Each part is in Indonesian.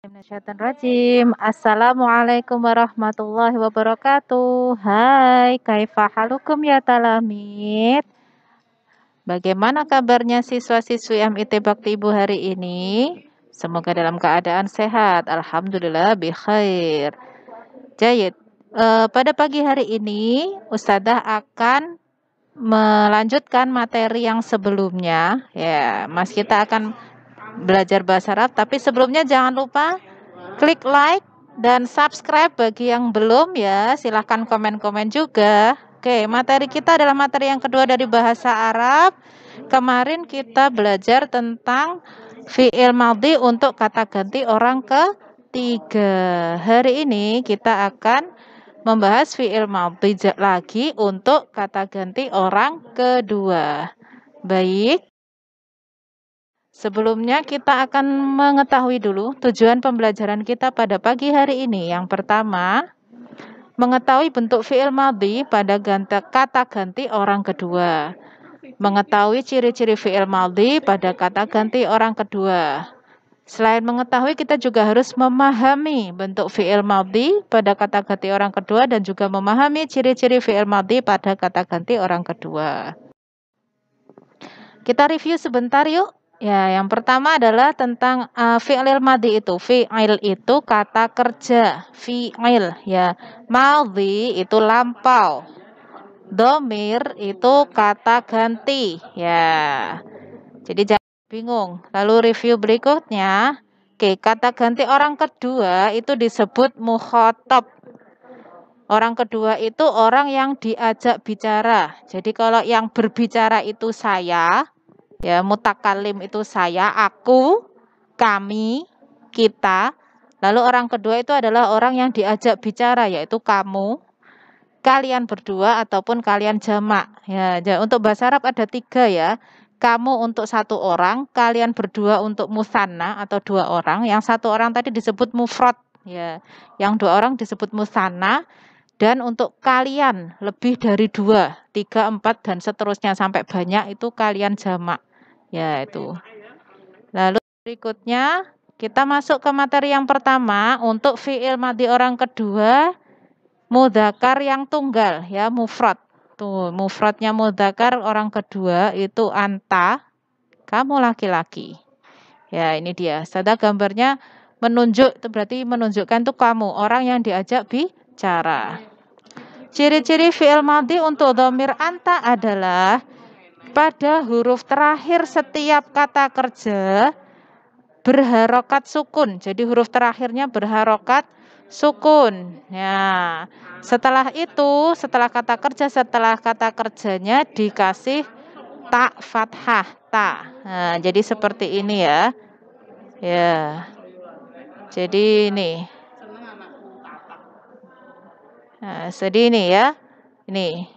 Rajim. Assalamualaikum warahmatullahi wabarakatuh. Hai, kaifa halukum ya talamid? Bagaimana kabarnya siswa-siswi MIT Bakti Ibu hari ini? Semoga dalam keadaan sehat. Alhamdulillah bi khair. Jayid. Pada pagi hari ini Ustadzah akan melanjutkan materi yang sebelumnya. Ya, Mas kita akan belajar bahasa Arab, tapi sebelumnya jangan lupa klik like dan subscribe bagi yang belum ya. Silahkan komen-komen juga. Oke, materi kita adalah materi yang kedua dari bahasa Arab. Kemarin kita belajar tentang fi'il madhi untuk kata ganti orang ketiga. Hari ini kita akan membahas fi'il madhi lagi untuk kata ganti orang kedua. Baik. Sebelumnya kita akan mengetahui dulu tujuan pembelajaran kita pada pagi hari ini. Yang pertama, mengetahui bentuk fi'il madhi pada kata ganti orang kedua. Mengetahui ciri-ciri fi'il madhi pada kata ganti orang kedua. Selain mengetahui, kita juga harus memahami bentuk fi'il madhi pada kata ganti orang kedua dan juga memahami ciri-ciri fi'il madhi pada kata ganti orang kedua. Kita review sebentar yuk. Ya, yang pertama adalah tentang fi'il madhi itu. Fi'il itu kata kerja. Fi'il ya. Madhi itu lampau. Domir itu kata ganti. Ya. Jadi jangan bingung. Lalu review berikutnya. Oke, kata ganti orang kedua itu disebut mukhatab. Orang kedua itu orang yang diajak bicara. Jadi kalau yang berbicara itu saya, ya, mutakalim itu saya, aku, kami, kita. Lalu orang kedua itu adalah orang yang diajak bicara, yaitu kamu, kalian berdua ataupun kalian jamak. Ya, untuk bahasa Arab ada 3 ya. Kamu untuk 1 orang, kalian berdua untuk musanna atau 2 orang. Yang 1 orang tadi disebut mufrad. Ya, yang 2 orang disebut musanna. Dan untuk kalian lebih dari 2, 3, 4 dan seterusnya sampai banyak itu kalian jamak. Ya, itu. Lalu berikutnya kita masuk ke materi yang pertama untuk fi'il madhi orang kedua, mudzakkar yang tunggal ya, mufrad. Tuh, mufradnya mudzakkar orang kedua itu anta, kamu laki-laki. Ya, ini dia. Sada gambarnya menunjuk, itu berarti menunjukkan tuh kamu, orang yang diajak bicara. Ciri-ciri fi'il madhi untuk dhamir anta adalah pada huruf terakhir setiap kata kerja berharokat sukun. Jadi huruf terakhirnya berharokat sukun. Ya. Setelah itu, setelah kata kerja, setelah kata kerjanya dikasih tak fathah, ta. Nah, jadi seperti ini ya. Ya. Jadi ini. Nah, sedih ini ya. Ini.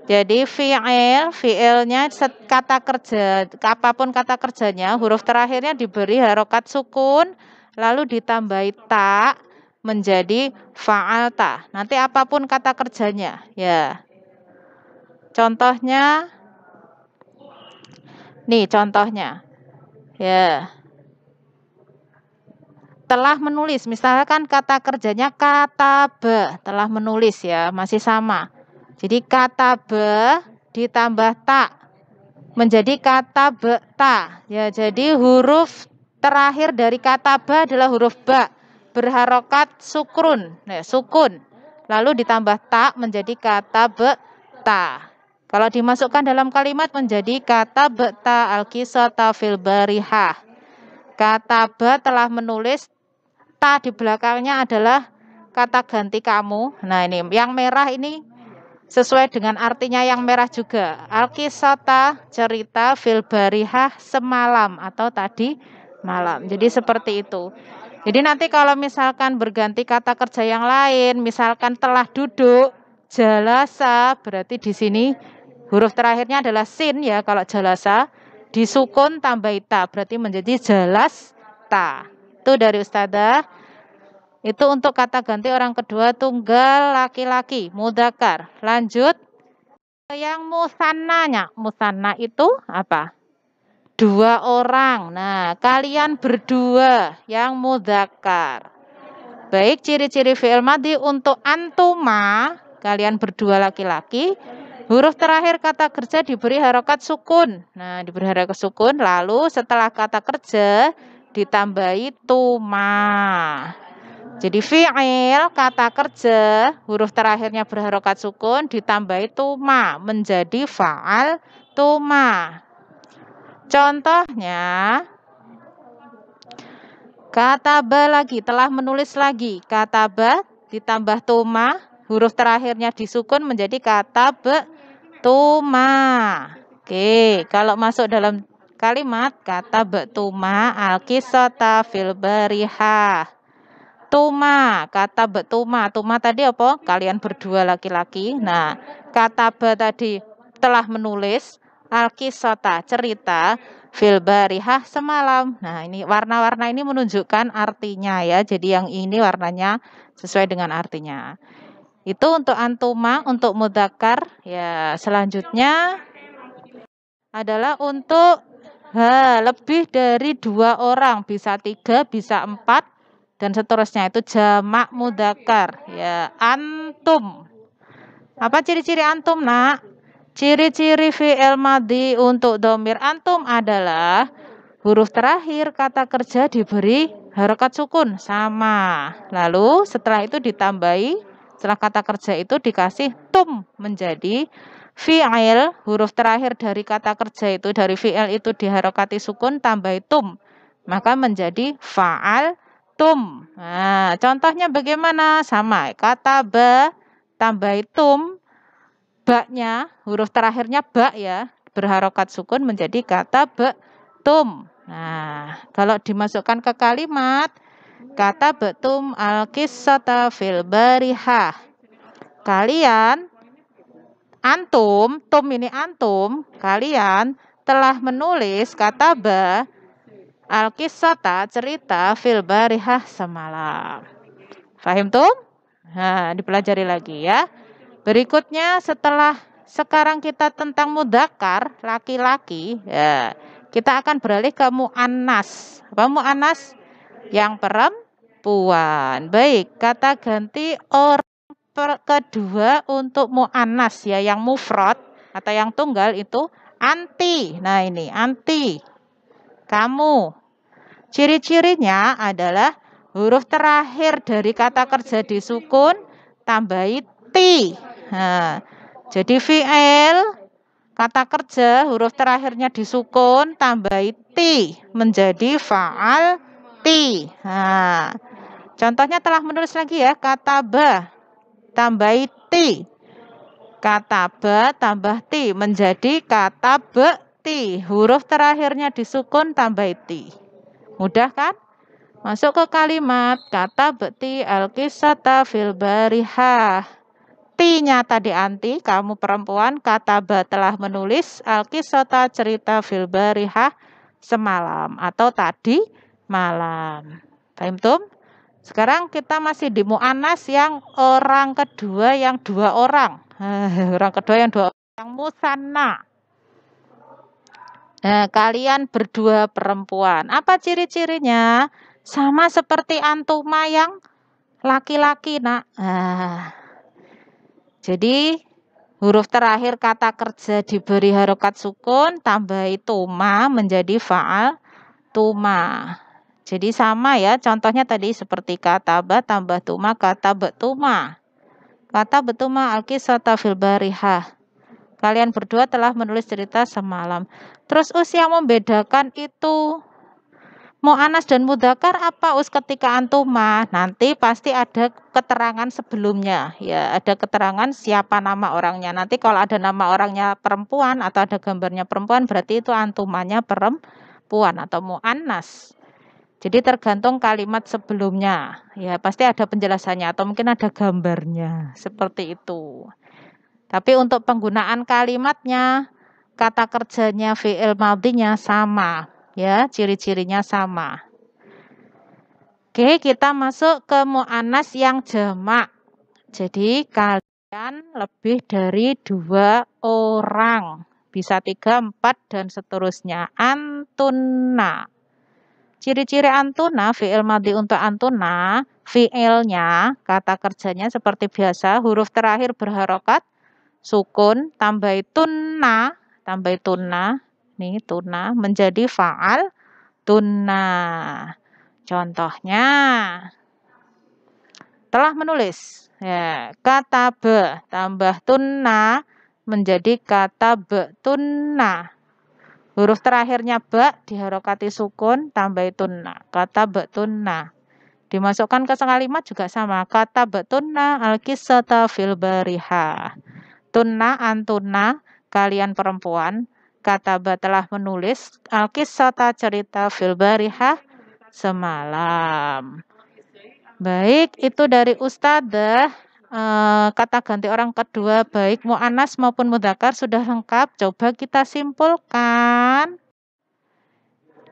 Jadi fi'ilnya kata kerja, apapun kata kerjanya, huruf terakhirnya diberi harokat sukun, lalu ditambahi ta menjadi fa'alta. Nanti apapun kata kerjanya, ya. Contohnya, nih contohnya, ya. Telah menulis, misalkan kata kerjanya kataba, telah menulis ya, masih sama. Jadi kata ba ditambah ta menjadi kata ta. Ya, jadi huruf terakhir dari kata ba adalah huruf ba berharokat sukun. Nah, sukun. Lalu ditambah ta menjadi kata ta. Kalau dimasukkan dalam kalimat menjadi kata ta al-qisata fil barihah. Kata ba telah menulis, ta di belakangnya adalah kata ganti kamu. Nah, ini yang merah ini sesuai dengan artinya yang merah juga. Al-qisata cerita fil barihah semalam atau tadi malam. Jadi seperti itu. Jadi nanti kalau misalkan berganti kata kerja yang lain, misalkan telah duduk, jalasa, berarti di sini huruf terakhirnya adalah sin ya kalau jalasa, disukun tambah ta, berarti menjadi jalas ta. Itu dari Ustadzah. Itu untuk kata ganti orang kedua tunggal laki-laki, mudzakkar. Lanjut yang musannanya. Musanna itu apa? 2 orang. Nah, kalian berdua yang mudzakkar. Baik, ciri-ciri fi'il madhi untuk antuma, kalian berdua laki-laki. Huruf terakhir kata kerja diberi harokat sukun. Nah, diberi harokat sukun, lalu setelah kata kerja ditambahi tuma. Jadi fi'il, kata kerja, huruf terakhirnya berharokat sukun, ditambahi tuma, menjadi fa'al tuma. Contohnya, kataba lagi, telah menulis lagi. Kataba ditambah tuma, huruf terakhirnya disukun menjadi kataba tuma. Oke, kalau masuk dalam kalimat kataba tuma al-qissata fil barihah. Tuma, kataba tuma. Tuma tadi apa? Kalian berdua laki-laki. Nah, kataba tadi telah menulis al-qissata, cerita fil barihah semalam. Nah, ini warna-warna ini menunjukkan artinya ya. Jadi yang ini warnanya sesuai dengan artinya. Itu untuk antuma, untuk mudzakkar. Ya, selanjutnya adalah untuk lebih dari 2 orang, bisa 3, bisa 4 dan seterusnya. Itu jamak mudzakkar. Ya, antum. Apa ciri-ciri antum, Nak? Ciri-ciri fi'il madhi untuk dhamir antum adalah huruf terakhir kata kerja diberi harokat sukun sama. Lalu setelah itu ditambahi, setelah kata kerja itu dikasih tum menjadi fi'il. Huruf terakhir dari kata kerja itu, dari fi'il itu diharokati sukun tambah tum, maka menjadi fa'al tum. Nah, contohnya bagaimana? Sama, kata ba tambah tum, baknya, huruf terakhirnya bak ya, berharokat sukun menjadi kata betum. Nah, kalau dimasukkan ke kalimat, kata betum al-qissata fil barihah. Kalian, antum, tum ini antum, kalian telah menulis kata ba al-qissata, cerita fil barihah semalam. Fahim tum? Nah, dipelajari lagi ya. Berikutnya setelah sekarang kita tentang mudzakkar, laki-laki, ya, kita akan beralih ke muannas. Apa muannas? Yang perempuan. Baik, kata ganti orang kedua untuk muannas ya, yang mufrad atau yang tunggal itu anti. Nah, ini anti. Kamu. Ciri-cirinya adalah huruf terakhir dari kata kerja disukun tambahi ti. Nah, jadi fi'il, kata kerja, huruf terakhirnya disukun, tambahi ti, menjadi fa'al ti. Nah, contohnya telah menulis lagi ya, kata ba, tambahi ti. Kata ba, tambah ti, menjadi kata ti. Huruf terakhirnya disukun, tambahi ti. Mudah kan? Masuk ke kalimat, kata bekti al-qissata fil barihah. Ti-nya tadi anti, kamu perempuan, kata ba telah menulis al-qissata, cerita fil barihah semalam atau tadi malam. Paham tum? Sekarang kita masih di mu'annas yang orang kedua yang 2 orang. Orang kedua yang 2 orang, yang musanna. Nah, kalian berdua perempuan. Apa ciri-cirinya? Sama seperti antuma yang laki-laki, Nak. Jadi huruf terakhir kata kerja diberi harokat sukun, tambahi tuma menjadi fa'al tuma. Jadi sama ya, contohnya tadi seperti kata ba tambah tuma, kata betuma. Kata betuma al-qissata fil barihah. Kalian berdua telah menulis cerita semalam. Terus yang membedakan itu mu'annas dan mudzakkar apa ketika antuma? Nanti pasti ada keterangan sebelumnya. Ya, ada keterangan siapa nama orangnya. Nanti kalau ada nama orangnya perempuan atau ada gambarnya perempuan, berarti itu antumanya perempuan atau mu'annas. Jadi tergantung kalimat sebelumnya. Ya, pasti ada penjelasannya atau mungkin ada gambarnya. Seperti itu. Tapi untuk penggunaan kalimatnya, kata kerjanya, fi'il madhinya sama. Ya, ciri-cirinya sama. Oke, kita masuk ke mu'annas yang jamak. Jadi kalian lebih dari 2 orang. Bisa 3, 4, dan seterusnya. Antunna. Ciri-ciri antuna, fi'il madhi untuk antuna, fi'ilnya, kata kerjanya seperti biasa, huruf terakhir berharokat, sukun, tambah tunna, nih tunna, menjadi fa'al tunna. Contohnya, telah menulis, ya, kata be, tambah tunna, menjadi kata be tunna. Huruf terakhirnya ba diharokati sukun, tambah tunna. Kata betunna. Dimasukkan ke kalimat juga sama. Kata betunna al-qissata fil bariha. Tunna antuna, kalian perempuan. Kata ba telah menulis al-qissata cerita fil bariha semalam. Baik, itu dari Ustadzah. Kata ganti orang kedua baik mu'annas maupun mudzakkar sudah lengkap. Coba kita simpulkan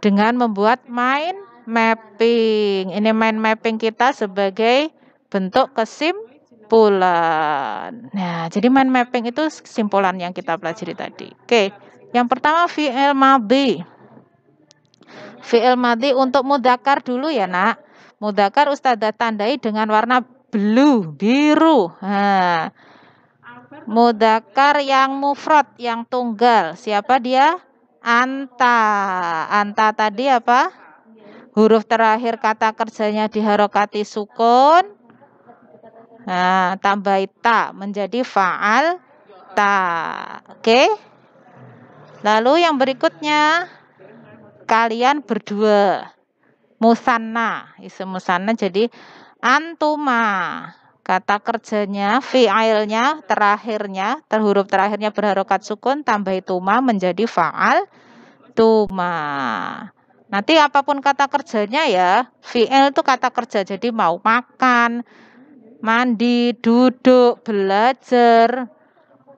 dengan membuat mind mapping. Ini mind mapping kita sebagai bentuk kesimpulan. Nah, jadi mind mapping itu kesimpulan yang kita pelajari tadi. Oke, yang pertama fi'il madhi. Fi'il madhi untuk mudzakkar dulu ya, Nak. Mudzakkar Ustadzah tandai dengan warna blue, biru. Nah, mudzakkar yang mufrad, yang tunggal. Siapa dia? Anta. Anta tadi apa? Huruf terakhir kata kerjanya diharokati sukun. Nah, tambah ta menjadi fa'al ta. Oke. Lalu yang berikutnya kalian berdua. Musanna, isim musanna jadi antuma. Kata kerjanya, fi'ilnya, terakhirnya, huruf terakhirnya berharokat sukun, tambah tuma menjadi fa'al tuma. Nanti apapun kata kerjanya ya, fi'il itu kata kerja. Jadi mau makan, mandi, duduk, belajar,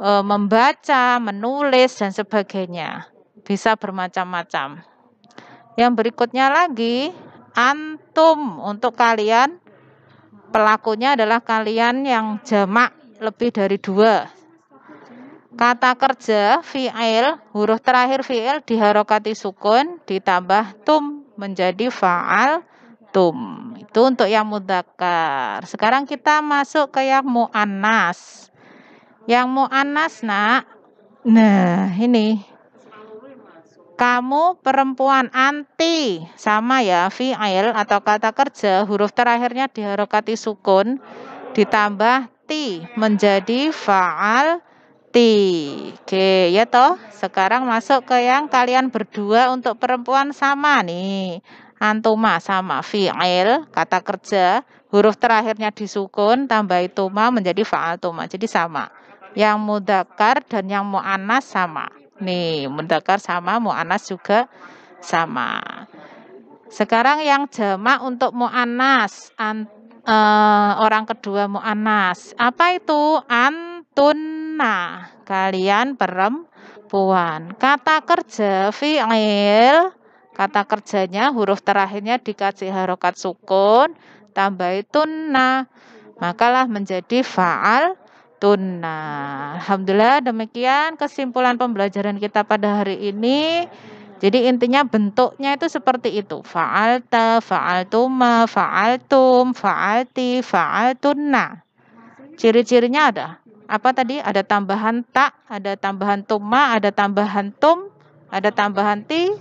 membaca, menulis, dan sebagainya. Bisa bermacam-macam. Yang berikutnya lagi, antum untuk kalian. Pelakunya adalah kalian yang jamak lebih dari 2. Kata kerja, fi'il, huruf terakhir fi'il diharokati sukun, ditambah tum menjadi fa'al tum. Itu untuk yang mudzakkar. Sekarang kita masuk ke yang mu'annas. Yang mu'annas, Nak. Nah, ini. Kamu perempuan, anti, sama ya, fi'il atau kata kerja, huruf terakhirnya diharokati sukun, ditambah ti menjadi fa'al ti. Oke, ya toh. Sekarang masuk ke yang kalian berdua untuk perempuan sama nih. Antuma sama fi'il, kata kerja, huruf terakhirnya disukun, tambah tuma menjadi fa'al tuma. Jadi sama. Yang mudzakkar dan yang mu'annas sama. Nih, mudzakkar sama, mu'annas juga sama. Sekarang yang jamak untuk mu'annas, orang kedua mu'annas. Apa itu? Antunna, kalian perempuan. Kata kerja fi'il, kata kerjanya huruf terakhirnya dikasih harokat sukun, tambah tunna, makalah menjadi fa'al tunna. Alhamdulillah, demikian kesimpulan pembelajaran kita pada hari ini. Jadi intinya bentuknya itu seperti itu. Fa'alta, fa'altuma, fa'altum, fa'alti, fa'altunna. Ciri-cirinya ada. Apa tadi? Ada tambahan ta, ada tambahan tuma, ada tambahan tum, ada tambahan ti,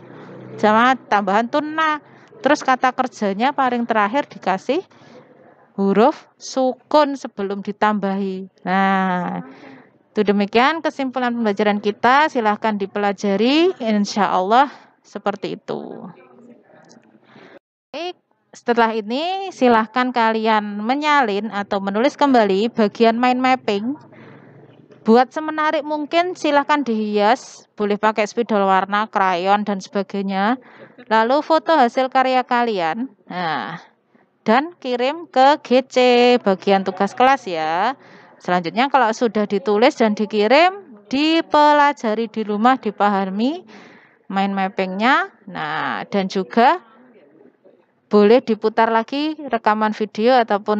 sama tambahan tunna. Terus kata kerjanya paling terakhir dikasih huruf sukun sebelum ditambahi. Nah, itu demikian kesimpulan pembelajaran kita. Silahkan dipelajari. Insya Allah seperti itu. Baik, setelah ini silahkan kalian menyalin atau menulis kembali bagian mind mapping. Buat semenarik mungkin silahkan dihias. Boleh pakai spidol warna, krayon, dan sebagainya. Lalu foto hasil karya kalian. Nah, dan kirim ke GC bagian tugas kelas ya. Selanjutnya kalau sudah ditulis dan dikirim, dipelajari di rumah, dipahami mind mappingnya. Nah, dan juga boleh diputar lagi rekaman video ataupun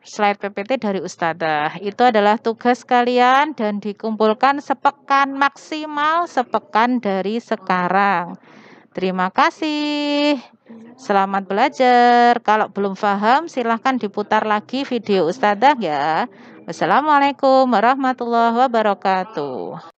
slide PPT dari Ustadzah. Itu adalah tugas kalian dan dikumpulkan sepekan, maksimal sepekan dari sekarang. Terima kasih. Selamat belajar. Kalau belum paham silahkan diputar lagi video Ustadzah ya. Wassalamualaikum warahmatullahi wabarakatuh.